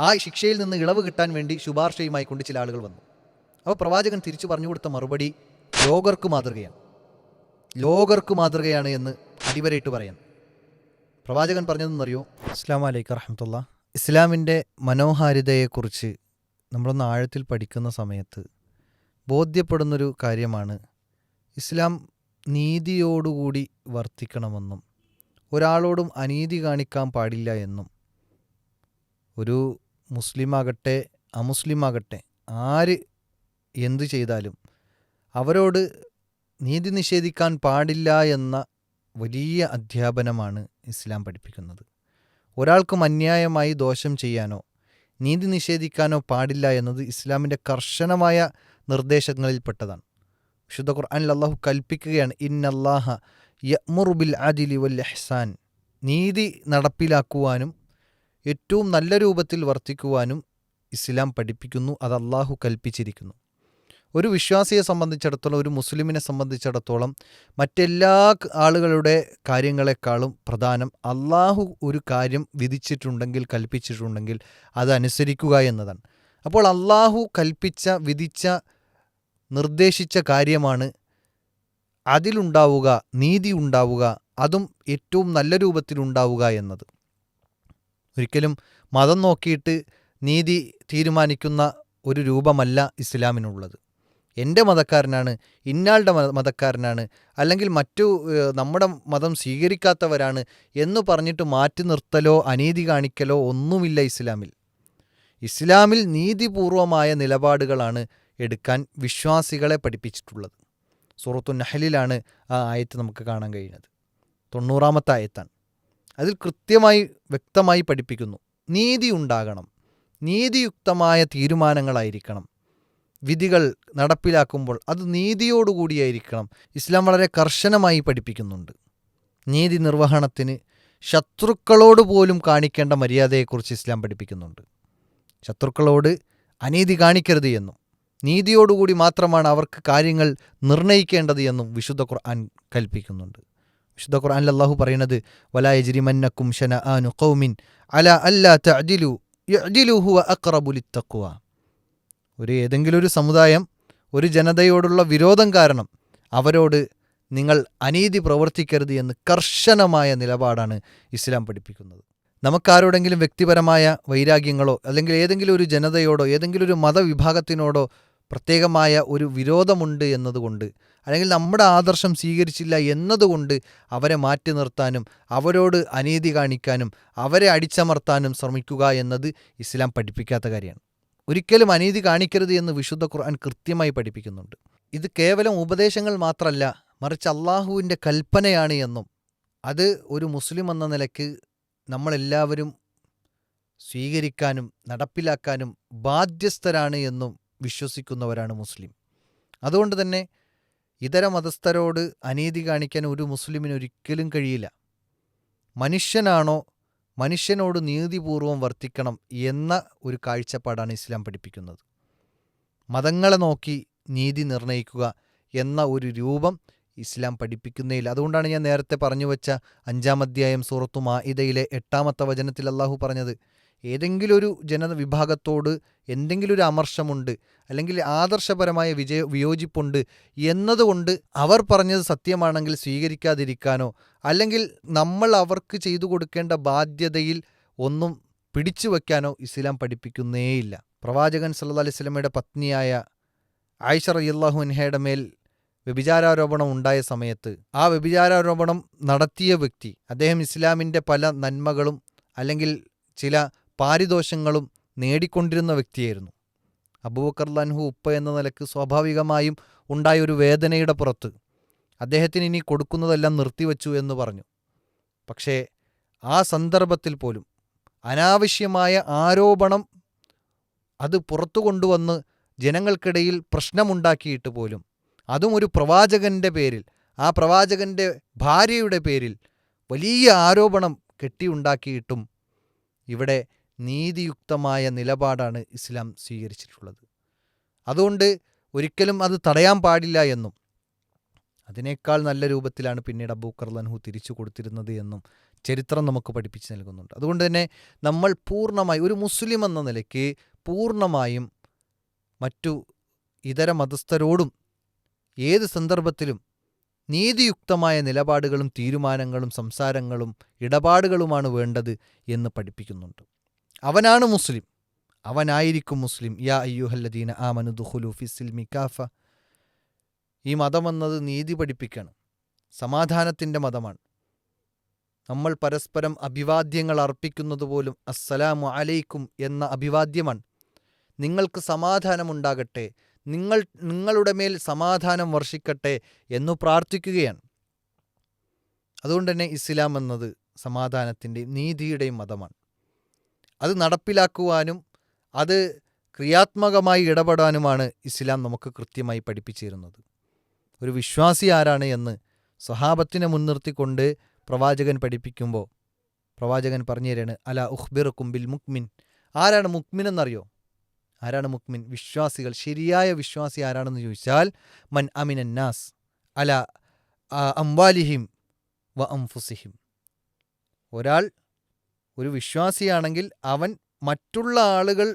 ആ ശിക്ഷയിൽ നിന്ന് ഇളവ് കിട്ടാൻ വേണ്ടി ശുപാർശയുമായി കൊണ്ട് ചില ആളുകൾ വന്നു. അപ്പോൾ പ്രവാചകൻ തിരിച്ചു പറഞ്ഞു കൊടുത്ത മറുപടി ലോകർക്ക് മാതൃകയാണ്, ലോകർക്ക് മാതൃകയാണ് എന്ന് അടിവരയിട്ട് പറയാൻ. പ്രവാചകൻ പറഞ്ഞതെന്നറിയോ? അസ്സലാമു അലൈക്കും വറഹ്മത്തുള്ളാഹി. ഇസ്ലാമിൻ്റെ മനോഹാരിതയെക്കുറിച്ച് നമ്മളൊന്ന് ആഴത്തിൽ പഠിക്കുന്ന സമയത്ത് ബോധ്യപ്പെടുന്നൊരു കാര്യമാണ്, ഇസ്ലാം നീതിയോടുകൂടി വർത്തിക്കണമെന്നും ഒരാളോടും അനീതി കാണിക്കാൻ പാടില്ല എന്നും, ഒരു മുസ്ലിമാകട്ടെ അമുസ്ലിമാകട്ടെ ആര് എന്തു ചെയ്താലും അവരോട് നീതി നിഷേധിക്കാൻ പാടില്ല എന്ന വലിയ അധ്യാപനമാണ് ഇസ്ലാം പഠിപ്പിക്കുന്നത്. ഒരാൾക്കും അന്യായമായി ദോഷം ചെയ്യാനോ നീതി നിഷേധിക്കാനോ പാടില്ല എന്നത് ഇസ്ലാമിൻ്റെ കർശനമായ നിർദ്ദേശങ്ങളിൽപ്പെട്ടതാണ്. വിശുദ്ധ ഖുർആനിൽ അല്ലാഹു കൽപ്പിക്കുകയാണ്, ഇന്നല്ലാഹ യഅ്മുറു ബിൽ അദ്ലി വൽ ഇഹ്സാൻ. നീതി നടപ്പിലാക്കുവാനും ഏറ്റവും നല്ല രൂപത്തിൽ വർത്തിക്കുവാനും ഇസ്ലാം പഠിപ്പിക്കുന്നു, അത് അല്ലാഹു കൽപ്പിച്ചിരിക്കുന്നു. ഒരു വിശ്വാസിയെ സംബന്ധിച്ചിടത്തോളം, ഒരു മുസ്ലിമിനെ സംബന്ധിച്ചിടത്തോളം മറ്റെല്ലാ ആളുകളുടെ കാര്യങ്ങളെക്കാളും പ്രധാനം അല്ലാഹു ഒരു കാര്യം വിധിച്ചിട്ടുണ്ടെങ്കിൽ, കൽപ്പിച്ചിട്ടുണ്ടെങ്കിൽ അതനുസരിക്കുക എന്നതാണ്. അപ്പോൾ അല്ലാഹു കൽപ്പിച്ച, വിധിച്ച, നിർദ്ദേശിച്ച കാര്യമാണ് അതിലുണ്ടാവുക, നീതി ഉണ്ടാവുക, അതും ഏറ്റവും നല്ല രൂപത്തിലുണ്ടാവുക എന്നത്. ഒരിക്കലും മതം നോക്കിയിട്ട് നീതി തീരുമാനിക്കുന്ന ഒരു രൂപമല്ല ഇസ്ലാമിനുള്ളത്. എൻ്റെ മതക്കാരനാണ്, ഇന്നാളുടെ മതക്കാരനാണ്, അല്ലെങ്കിൽ നമ്മുടെ മതം സ്വീകരിക്കാത്തവരാണ് എന്ന് പറഞ്ഞിട്ട് മാറ്റി നിർത്തലോ അനീതി കാണിക്കലോ ഒന്നുമില്ല ഇസ്ലാമിൽ. ഇസ്ലാമിൽ നീതിപൂർവമായ നിലപാടുകളാണ് എടുക്കാൻ വിശ്വാസികളെ പഠിപ്പിച്ചിട്ടുള്ളത്. സൂറത്തു നഹലിലാണ് ആ ആയത്ത് നമുക്ക് കാണാൻ കഴിയുന്നത്. 90-ാമത്തെ ആയത്താണ്. അതിൽ കൃത്യമായി വ്യക്തമായി പഠിപ്പിക്കുന്നു, നീതി ഉണ്ടാകണം, നീതിയുക്തമായ തീരുമാനങ്ങളായിരിക്കണം, വിധികൾ നടപ്പിലാക്കുമ്പോൾ അത് നീതിയോടുകൂടിയായിരിക്കണം. ഇസ്ലാം വളരെ കർശനമായി പഠിപ്പിക്കുന്നുണ്ട്. നീതി നിർവഹണത്തിന് ശത്രുക്കളോട് പോലും കാണിക്കേണ്ട മര്യാദയെക്കുറിച്ച് ഇസ്ലാം പഠിപ്പിക്കുന്നുണ്ട്. ശത്രുക്കളോട് അനീതി കാണിക്കരുത് എന്നും നീതിയോടുകൂടി മാത്രമാണ് അവർക്ക് കാര്യങ്ങൾ നിർണയിക്കേണ്ടത് എന്നും വിശുദ്ധ ഖുർആൻ കൽപ്പിക്കുന്നുണ്ട്. വിശുദ്ധ ഖുർആനിൽ അല്ലാഹു പറയുന്നത്, വലാ യജ്രിമന്നക്കും ശനആനു ഖൗമിൻ അലാ അല്ലാ തഅദിലു യഅദിലു ഹുവ അഖ്റബു ലിത്തഖ്വ. ഏതെങ്കിലും ഒരു സമുദായം, ഒരു ജനതയോടുള്ള വിരോധം കാരണം അവരോട് നിങ്ങൾ അനീതി പ്രവർത്തിക്കരുത് എന്ന് കർശനമായ നിലപാടാണ് ഇസ്ലാം പഠിപ്പിക്കുന്നത്. നമുക്കാരോടെങ്കിലും വ്യക്തിപരമായ വൈരാഗ്യങ്ങളോ അല്ലെങ്കിൽ ഏതെങ്കിലും ഒരു ജനതയോടോ ഏതെങ്കിലും ഒരു മതവിഭാഗത്തിനോടോ പ്രത്യേകമായ ഒരു വിരോധമുണ്ട് എന്നതുകൊണ്ട്, അല്ലെങ്കിൽ നമ്മുടെ ആദർശം സ്വീകരിച്ചില്ല എന്നതുകൊണ്ട് അവരെ മാറ്റി നിർത്താനും അവരോട് അനീതി കാണിക്കാനും അവരെ അടിച്ചമർത്താനും ശ്രമിക്കുക എന്നത് ഇസ്ലാം പഠിപ്പിക്കാത്ത കാര്യമാണ്. ഒരിക്കലും അനീതി കാണിക്കരുത് എന്ന് വിശുദ്ധ ഖുർആൻ കൃത്യമായി പഠിപ്പിക്കുന്നുണ്ട്. ഇത് കേവലം ഉപദേശങ്ങൾ മാത്രമല്ല, മറിച്ച് അള്ളാഹുവിൻ്റെ കൽപ്പനയാണ് എന്നും അത് ഒരു മുസ്ലിം എന്ന നിലയ്ക്ക് നമ്മളെല്ലാവരും സ്വീകരിക്കാനും നടപ്പിലാക്കാനും ബാധ്യസ്ഥരാണ് എന്നും വിശ്വസിക്കുന്നവരാണ് മുസ്ലിം. അതുകൊണ്ട് തന്നെ ഇതര മതസ്ഥരോട് അനീതി കാണിക്കാൻ ഒരു മുസ്ലിമിന് ഒരിക്കലും കഴിയില്ല. മനുഷ്യനാണോ മനുഷ്യനോട് നീതിപൂർവം വർത്തിക്കണം എന്ന ഒരു കാഴ്ചപ്പാടാണ് ഇസ്ലാം പഠിപ്പിക്കുന്നത്. മതങ്ങളെ നോക്കി നീതി നിർണയിക്കുക എന്ന ഒരു രൂപം ഇസ്ലാം പഠിപ്പിക്കുന്നേയില്ല. അതുകൊണ്ടാണ് ഞാൻ നേരത്തെ പറഞ്ഞു വെച്ച 5-ാം അധ്യായം സൂറത്തു മാഇദയിലെ 8-ാമത്തെ വചനത്തിൽ അല്ലാഹു പറഞ്ഞത്, ഏതെങ്കിലും ഒരു ജനവിഭാഗത്തോട് എന്തെങ്കിലും ഒരു അമർഷമുണ്ട് അല്ലെങ്കിൽ ആദർശപരമായ വിയോജിപ്പുണ്ട് എന്നതുകൊണ്ട് അവർ പറഞ്ഞത് സത്യമാണെങ്കിൽ സ്വീകരിക്കാതിരിക്കാനോ അല്ലെങ്കിൽ നമ്മൾ അവർക്ക് ചെയ്തു കൊടുക്കേണ്ട ബാധ്യതയിൽ ഒന്നും പിടിച്ചു വയ്ക്കാനോ ഇസ്ലാം പഠിപ്പിക്കുന്നേയില്ല. പ്രവാചകൻ സല്ലല്ലാഹു അലൈഹി വസല്ലമയുടെ പത്നിയായ ആയിഷ റളിയല്ലാഹു അൻഹയുടെ മേൽ വ്യഭിചാരാരോപണം ഉണ്ടായ സമയത്ത് ആ വ്യഭിചാരാരോപണം നടത്തിയ വ്യക്തി, അദ്ദേഹം ഇസ്ലാമിൻ്റെ പല നന്മകളും അല്ലെങ്കിൽ ചില പാരിതോഷങ്ങളും നേടിക്കൊണ്ടിരുന്ന വ്യക്തിയായിരുന്നു. അബൂബക്കർ റളിയല്ലാഹു ഉപ്പ എന്ന നിലക്ക് സ്വാഭാവികമായും ഉണ്ടായൊരു വേദനയുടെ പുറത്ത് അദ്ദേഹത്തിന് ഇനി കൊടുക്കുന്നതെല്ലാം നിർത്തിവെച്ചു എന്ന് പറഞ്ഞു. പക്ഷേ ആ സന്ദർഭത്തിൽ പോലും അനാവശ്യമായ ആരോപണം അത് പുറത്തു കൊണ്ടുവന്ന് ജനങ്ങൾക്കിടയിൽ പ്രശ്നമുണ്ടാക്കിയിട്ട് പോലും, അതും ഒരു പ്രവാചകൻ്റെ പേരിൽ, ആ പ്രവാചകൻ്റെ ഭാര്യയുടെ പേരിൽ വലിയ ആരോപണം കെട്ടിയുണ്ടാക്കിയിട്ടും ഇവിടെ നീതിയുക്തമായ നിലപാടാണ് ഇസ്ലാം സ്വീകരിച്ചിട്ടുള്ളത്. അതുകൊണ്ട് ഒരിക്കലും അത് തടയാൻ പാടില്ല എന്നും അതിനേക്കാൾ നല്ല രൂപത്തിലാണ് പിന്നീട് അബൂബക്കർ റളിയല്ലാഹു തിരിച്ചു കൊടുത്തിരുന്നത് എന്നും ചരിത്രം നമുക്ക് പഠിപ്പിച്ച് നൽകുന്നുണ്ട്. അതുകൊണ്ട് തന്നെ നമ്മൾ പൂർണ്ണമായി ഒരു മുസ്ലിം എന്ന നിലയ്ക്ക് പൂർണ്ണമായും മറ്റു ഇതര മതസ്ഥരോടും ഏത് സന്ദർഭത്തിലും നീതിയുക്തമായ നിലപാടുകളും തീരുമാനങ്ങളും സംസാരങ്ങളും ഇടപാടുകളുമാണ് വേണ്ടത് എന്ന് പഠിപ്പിക്കുന്നുണ്ട്. അവനാണ് മുസ്ലിം, അവനായിരിക്കും മുസ്ലിം. യാ അയ്യുഹല്ലദീന ആമനു ദുഖുലു ഫിസ്സിൽമി കാഫ. ഈ മതമെന്നത് നീതി പഠിപ്പിക്കുകയാണ്, സമാധാനത്തിൻ്റെ മതമാണ്. നമ്മൾ പരസ്പരം അഭിവാദ്യങ്ങൾ അർപ്പിക്കുന്നത് പോലും അസ്സലാമു അലൈക്കും എന്ന അഭിവാദ്യമാണ്. നിങ്ങൾക്ക് സമാധാനമുണ്ടാകട്ടെ, നിങ്ങളുടെ മേൽ സമാധാനം വർഷിക്കട്ടെ എന്നു പ്രാർത്ഥിക്കുകയാണ്. അതുകൊണ്ട് തന്നെ ഇസ്ലാം എന്നത് സമാധാനത്തിൻ്റെയും നീതിയുടെയും മതമാണ്. അത് നടപ്പിലാക്കുവാനും അത് ക്രിയാത്മകമായി ഇടപെടാനുമാണ് ഇസ്ലാം നമുക്ക് കൃത്യമായി പഠിപ്പിച്ചു തരുന്നത്. ഒരു വിശ്വാസി ആരാണ് എന്ന് സ്വഹാബത്തിനെ മുൻനിർത്തിക്കൊണ്ട് പ്രവാചകൻ പഠിപ്പിക്കുമ്പോൾ പ്രവാചകൻ പറഞ്ഞു തരാണ്, അല ഉഖ്ബിറുക്കും ബിൽ മുക്മിൻ. ആരാണ് മുക്മിൻ എന്നറിയോ? ആരാണ് മുക്മിൻ? വിശ്വാസികൾ. ശരിയായ വിശ്വാസി ആരാണെന്ന് ചോദിച്ചാൽ മൻ അമിനന്നാസ് അല അംവാലിഹിം വ അംഫുസിഹിം. ഒരാൾ ഒരു വിശ്വാസിയാണെങ്കിൽ അവൻ മറ്റുള്ള ആളുകൾ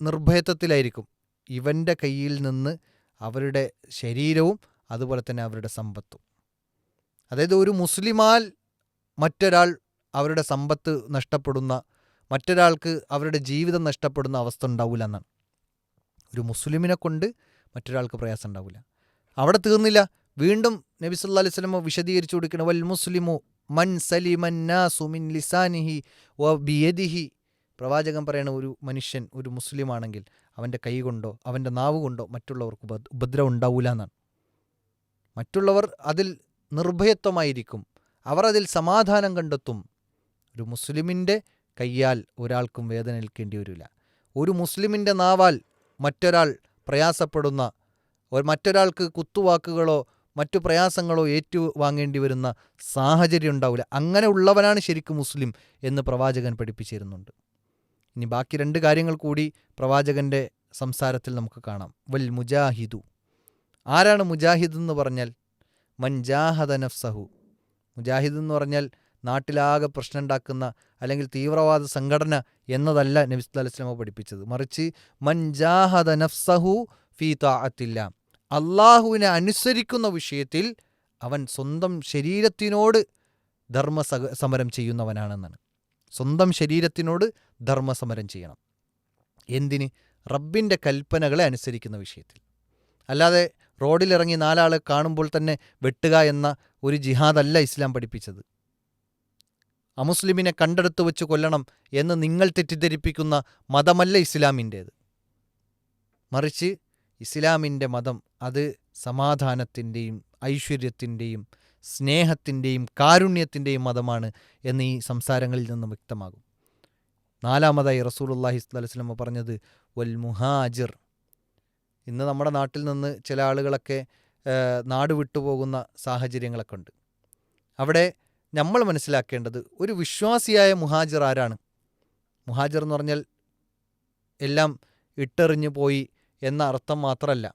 നിർഭയത്വത്തിലായിരിക്കും. ഇവൻ്റെ കയ്യിൽ നിന്ന് അവരുടെ ശരീരവും അതുപോലെ തന്നെ അവരുടെ സമ്പത്തും. അതായത് ഒരു മുസ്ലിമാൽ മറ്റൊരാൾ അവരുടെ സമ്പത്ത് നഷ്ടപ്പെടുന്ന, മറ്റൊരാൾക്ക് അവരുടെ ജീവിതം നഷ്ടപ്പെടുന്ന അവസ്ഥ ഉണ്ടാവില്ല എന്നാണ്. ഒരു മുസ്ലിമിനെ കൊണ്ട് മറ്റൊരാൾക്ക് പ്രയാസം ഉണ്ടാവില്ല. അവിടെ തീർന്നില്ല, വീണ്ടും നബി സല്ലല്ലാഹു അലൈഹി വസല്ലം വിശദീകരിച്ചു കൊടുക്കണം, വൽ മുസ്ലിമു മൻ സലിമൻ നാസു മിൻ ലിസാനിഹി വ ബിയദിഹി. പ്രവാചകൻ പറയുന്ന ഒരു മനുഷ്യൻ ഒരു മുസ്ലിമാണെങ്കിൽ അവൻ്റെ കൈ കൊണ്ടോ അവൻ്റെ നാവ് കൊണ്ടോ മറ്റുള്ളവർക്ക് ഉപദ്രവം ഉണ്ടാവില്ല എന്നാണ്. മറ്റുള്ളവർ അതിൽ നിർഭയത്വമായിരിക്കും, അവർ അതിൽ സമാധാനം കണ്ടെത്തും. ഒരു മുസ്ലിമിൻ്റെ കയ്യാൽ ഒരാൾക്കും വേദന ഏൽക്കേണ്ടി വരില്ല. ഒരു മുസ്ലിമിൻ്റെ നാവാൽ മറ്റൊരാൾ പ്രയാസപ്പെടുന്ന, മറ്റൊരാൾക്ക് കുത്തുവാക്കുകളോ മറ്റു പ്രയാസങ്ങളോ ഏറ്റുവാങ്ങേണ്ടി വരുന്ന സാഹചര്യം ഉണ്ടാവില്ല. അങ്ങനെ ഉള്ളവനാണ് ശരിക്കും മുസ്ലിം എന്ന് പ്രവാചകൻ പഠിപ്പിച്ചിരുന്നുണ്ട്. ഇനി ബാക്കി 2 കാര്യങ്ങൾ കൂടി പ്രവാചകൻ്റെ സംസാരത്തിൽ നമുക്ക് കാണാം. വൽ മുജാഹിദു. ആരാണ് മുജാഹിദ് എന്ന് പറഞ്ഞാൽ? മൻ ജാഹദ നഫ്സഹു. മുജാഹിദ് എന്ന് പറഞ്ഞാൽ നാട്ടിലാകെ പ്രശ്നം ഉണ്ടാക്കുന്ന അല്ലെങ്കിൽ തീവ്രവാദ സംഘടന എന്നതല്ല നബി സല്ലല്ലാഹു അലൈഹി വസല്ലം പഠിപ്പിച്ചത്. മറിച്ച് മൻ ജാഹദ നഫ്സഹു ഫീ തഅത്തില്ലാ. അള്ളാഹുവിനെ അനുസരിക്കുന്ന വിഷയത്തിൽ അവൻ സ്വന്തം ശരീരത്തിനോട് ധർമ്മസമരം ചെയ്യുന്നവനാണെന്നാണ്. സ്വന്തം ശരീരത്തിനോട് ധർമ്മസമരം ചെയ്യണം. എന്തിന്? റബ്ബിൻ്റെ കൽപ്പനകളെ അനുസരിക്കുന്ന വിഷയത്തിൽ. അല്ലാതെ റോഡിലിറങ്ങി 4 ആളെ കാണുമ്പോൾ തന്നെ വെട്ടുക എന്ന ഒരു ജിഹാദല്ല ഇസ്ലാം പഠിപ്പിച്ചത്. അമുസ്ലിമിനെ കണ്ടെടുത്ത് വെച്ച് കൊല്ലണം എന്ന് നിങ്ങൾ തെറ്റിദ്ധരിപ്പിക്കുന്ന മതമല്ല ഇസ്ലാമിൻ്റേത്. മറിച്ച് ഇസ്ലാമിൻ്റെ മതം അത് സമാധാനത്തിൻ്റെയും ഐശ്വര്യത്തിൻ്റെയും സ്നേഹത്തിൻ്റെയും കാരുണ്യത്തിൻ്റെയും മതമാണ് എന്ന് ഈ സംസാരങ്ങളിൽ നിന്നും വ്യക്തമാകും. 4-മതായി റസൂലുള്ളാഹി സ്വല്ലല്ലാഹു അലൈഹി വസല്ലം പറഞ്ഞത് വൽ മുഹാജിർ. ഇന്ന് നമ്മുടെ നാട്ടിൽ നിന്ന് ചില ആളുകളൊക്കെ നാട് വിട്ടുപോകുന്ന സാഹചര്യങ്ങളൊക്കെ ഉണ്ട്. അവിടെ നമ്മൾ മനസ്സിലാക്കേണ്ടത് ഒരു വിശ്വാസിയായ മുഹാജിർ ആരാണ്? മുഹാജിർ എന്ന് പറഞ്ഞാൽ എല്ലാം ഇട്ടെറിഞ്ഞു പോയി എന്ന അർത്ഥം മാത്രമല്ല,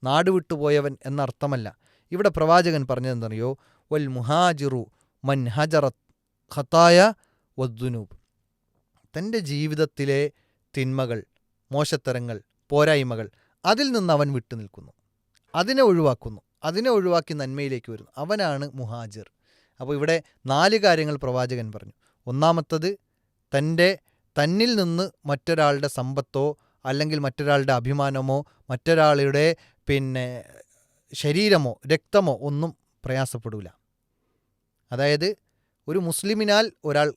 നാട് വിട്ടുപോയവൻ എന്ന അർത്ഥമല്ല. ഇവിടെ പ്രവാചകൻ പറഞ്ഞതെന്നറിയോ? വൽ മുഹാജിറു മൻ ഹജറത് ഖതായ വദ്ദുനൂബ്. തൻ്റെ ജീവിതത്തിലെ തിന്മകൾ, മോശത്തരങ്ങൾ, പോരായ്മകൾ അതിൽ നിന്ന് അവൻ വിട്ടു നിൽക്കുന്നു, അതിനെ ഒഴിവാക്കുന്നു, അതിനെ ഒഴിവാക്കി നന്മയിലേക്ക് വരുന്നു, അവനാണ് മുഹാജിർ. അപ്പോൾ ഇവിടെ 4 കാര്യങ്ങൾ പ്രവാചകൻ പറഞ്ഞു. ഒന്നാമത്തത് തന്നിൽ നിന്ന് മറ്റൊരാളുടെ സമ്പത്തോ അല്ലെങ്കിൽ മറ്റൊരാളുടെ അഭിമാനമോ മറ്റൊരാളുടെ ശരീരമോ രക്തമോ ഒന്നും പ്രയാസപ്പെടില്ല. അതായത് ഒരു മുസ്ലിമിനാൽ ഒരാൾ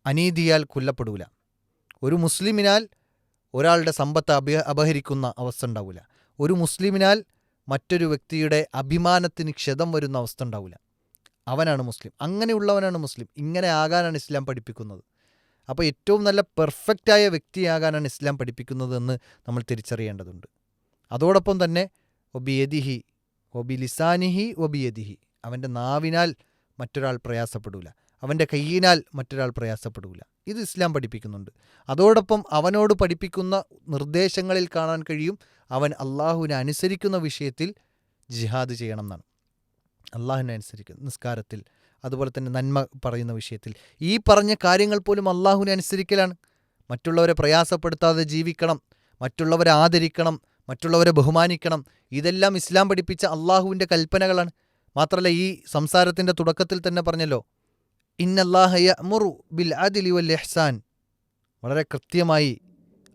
അനീതിയാൽ കൊല്ലപ്പെടില്ല. ഒരു മുസ്ലിമിനാൽ ഒരാളുടെ സമ്പത്ത് അപഹരിക്കുന്ന അവസ്ഥ ഉണ്ടാവില്ല. ഒരു മുസ്ലിമിനാൽ മറ്റൊരു വ്യക്തിയുടെ അഭിമാനത്തിന് ക്ഷതം വരുന്ന അവസ്ഥ ഉണ്ടാവില്ല. അവനാണ് മുസ്ലിം. അങ്ങനെയുള്ളവനാണ് മുസ്ലിം. ഇങ്ങനെ ആകാനാണ് ഇസ്ലാം പഠിപ്പിക്കുന്നത്. അപ്പോൾ ഏറ്റവും നല്ല പെർഫെക്റ്റായ വ്യക്തിയാകാനാണ് ഇസ്ലാം പഠിപ്പിക്കുന്നതെന്ന് നമ്മൾ തിരിച്ചറിയേണ്ടതുണ്ട്. അതോടൊപ്പം തന്നെ ഒബിയദിഹി ഒബി ലിസാനിഹി ഒബിയദിഹി, അവൻ്റെ നാവിനാൽ മറ്റൊരാൾ പ്രയാസപ്പെടില്ല, അവൻ്റെ കയ്യിനാൽ മറ്റൊരാൾ പ്രയാസപ്പെടില്ല. ഇത് ഇസ്ലാം പഠിപ്പിക്കുന്നുണ്ട്. അതോടൊപ്പം അവനോട് പഠിപ്പിക്കുന്ന നിർദ്ദേശങ്ങളിൽ കാണാൻ കഴിയും അവൻ അള്ളാഹുവിനെ അനുസരിക്കുന്ന വിഷയത്തിൽ ജിഹാദ് ചെയ്യണം എന്നാണ്. അള്ളാഹുവിനെ അനുസരിക്കുന്ന നിസ്കാരത്തിൽ, അതുപോലെ തന്നെ നന്മ പറയുന്ന വിഷയത്തിൽ. ഈ പറഞ്ഞ കാര്യങ്ങൾ പോലും അള്ളാഹുവിനെ അനുസരിക്കലാണ്. മറ്റുള്ളവരെ പ്രയാസപ്പെടുത്താതെ ജീവിക്കണം, മറ്റുള്ളവരെ ആദരിക്കണം, മറ്റുള്ളവരെ ബഹുമാനിക്കണം. ഇതെല്ലാം ഇസ്ലാം പഠിപ്പിച്ച അള്ളാഹുവിൻ്റെ കൽപ്പനകളാണ്. മാത്രമല്ല ഈ സംസാരത്തിൻ്റെ തുടക്കത്തിൽ തന്നെ പറഞ്ഞല്ലോ, ഇന്നല്ലാഹ യഅ്മുറു ബിൽ അദ്ലി വൽ ഇഹ്സാൻ. വളരെ കൃത്യമായി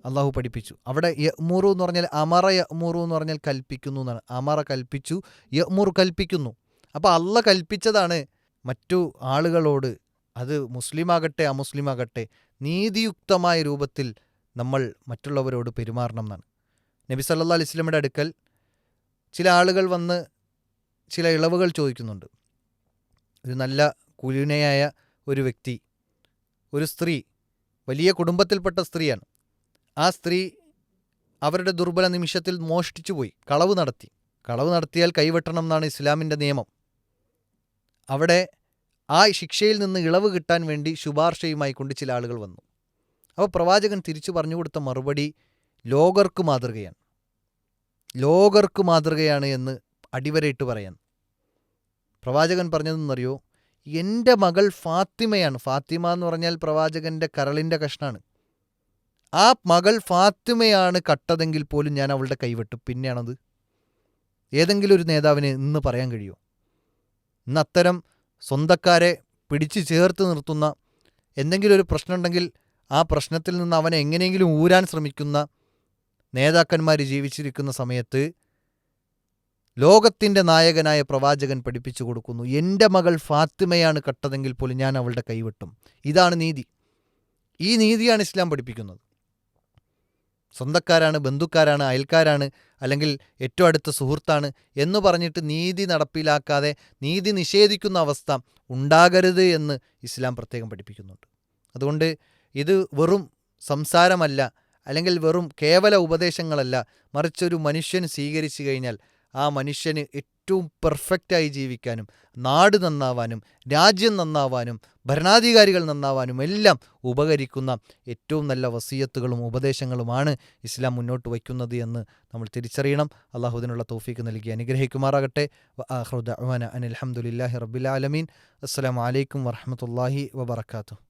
അള്ളാഹു പഠിപ്പിച്ചു. അവിടെ യഅ്മുറു എന്ന് പറഞ്ഞാൽ അമറ യഅ്മുറു എന്ന് പറഞ്ഞാൽ കൽപ്പിക്കുന്നു എന്നാണ്. അമറ കൽപ്പിച്ചു, യഅ്മുറു കൽപ്പിക്കുന്നു. അപ്പോൾ അള്ളാഹ് കൽപ്പിച്ചതാണ് മറ്റു ആളുകളോട്, അത് മുസ്ലിമാകട്ടെ അമുസ്ലിമാകട്ടെ, നീതിയുക്തമായ രൂപത്തിൽ നമ്മൾ മറ്റുള്ളവരോട് പെരുമാറണം എന്നാണ്. നബി സല്ലല്ലാഹു അലൈഹി വസല്ലമയുടെ അടുക്കൽ ചില ആളുകൾ വന്ന് ചില ഇളവുകൾ ചോദിക്കുന്നുണ്ട്. ഒരു നല്ല കുലീനയായ ഒരു വ്യക്തി, ഒരു സ്ത്രീ, വലിയ കുടുംബത്തിൽപ്പെട്ട സ്ത്രീയാണ്. ആ സ്ത്രീ അവരുടെ ദുർബല നിമിഷത്തിൽ മോഷ്ടിച്ചു പോയി, കളവ് നടത്തി. കളവ് നടത്തിയാൽ കൈവെട്ടണം എന്നാണ് ഇസ്ലാമിൻ്റെ നിയമം. അവിടെ ആ ശിക്ഷയിൽ നിന്ന് ഇളവ് കിട്ടാൻ വേണ്ടി ശുപാർശയുമായി കൊണ്ട് ചില ആളുകൾ വന്നു. അപ്പോൾ പ്രവാചകൻ തിരിച്ചു പറഞ്ഞു കൊടുത്ത മറുപടി ലോകർക്ക് മാതൃകയാണ്. ലോകർക്ക് മാതൃകയാണ് എന്ന് അടിവരയിട്ട് പറയാൻ പ്രവാചകൻ പറഞ്ഞതെന്നറിയോ? എൻ്റെ മകൾ ഫാത്തിമയാണ്. ഫാത്തിമ എന്ന് പറഞ്ഞാൽ പ്രവാചകൻ്റെ കരളിൻ്റെ കഷ്ണാണ്. ആ മകൾ ഫാത്തിമയാണ് കട്ടതെങ്കിൽ പോലും ഞാൻ അവളുടെ കൈവെട്ടും. പിന്നെയാണത് ഏതെങ്കിലും ഒരു നേതാവിന് ഇന്ന് പറയാൻ കഴിയുമോ? ഇന്ന് അത്തരം സ്വന്തക്കാരെ പിടിച്ചു ചേർത്ത് നിർത്തുന്ന, എന്തെങ്കിലും ഒരു പ്രശ്നമുണ്ടെങ്കിൽ ആ പ്രശ്നത്തിൽ നിന്ന് അവനെ എങ്ങനെയെങ്കിലും ഊരാൻ ശ്രമിക്കുന്ന നേതാക്കന്മാർ ജീവിച്ചിരിക്കുന്ന സമയത്ത് ലോകത്തിൻ്റെ നായകനായ പ്രവാചകൻ പഠിപ്പിച്ചു കൊടുക്കുന്നു, എൻ്റെ മകൾ ഫാത്തിമയാണ് കട്ടതെങ്കിൽ പോലും ഞാൻ അവളുടെ കൈവെട്ടും. ഇതാണ് നീതി. ഈ നീതിയാണ് ഇസ്ലാം പഠിപ്പിക്കുന്നത്. സ്വന്തക്കാരാണ്, ബന്ധുക്കാരാണ്, അയൽക്കാരാണ്, അല്ലെങ്കിൽ ഏറ്റവും അടുത്ത സുഹൃത്താണ് എന്ന് പറഞ്ഞിട്ട് നീതി നടപ്പിലാക്കാതെ നീതി നിഷേധിക്കുന്ന അവസ്ഥ ഉണ്ടാകരുത് എന്ന് ഇസ്ലാം പ്രത്യേകം പഠിപ്പിക്കുന്നുണ്ട്. അതുകൊണ്ട് ഇത് വെറും സംസാരമല്ല, അല്ലെങ്കിൽ വെറും കേവല ഉപദേശങ്ങളല്ല, മറിച്ചൊരു മനുഷ്യൻ സ്വീകരിച്ചു കഴിഞ്ഞാൽ ആ മനുഷ്യന് ഏറ്റവും പെർഫെക്റ്റായി ജീവിക്കാനും നാട് നന്നാവാനും രാജ്യം നന്നാവാനും ഭരണാധികാരികൾ നന്നാവാനും എല്ലാം ഉപകരിക്കുന്ന ഏറ്റവും നല്ല വസിയത്തുകളും ഉപദേശങ്ങളുമാണ് ഇസ്ലാം മുന്നോട്ട് വയ്ക്കുന്നത് എന്ന് നമ്മൾ തിരിച്ചറിയണം. അള്ളാഹു ഇതിനുള്ള തൗഫീക്ക് നൽകി അനുഗ്രഹിക്കുമാറാകട്ടെ. ആഖിറു ദഅ്വാന അനിൽ ഹംദുലില്ലാഹി റബ്ബിൽ ആലമീൻ. അസ്സലാമു അലൈക്കും വറഹ്മത്തുള്ളാഹി വബറകാതുഹു.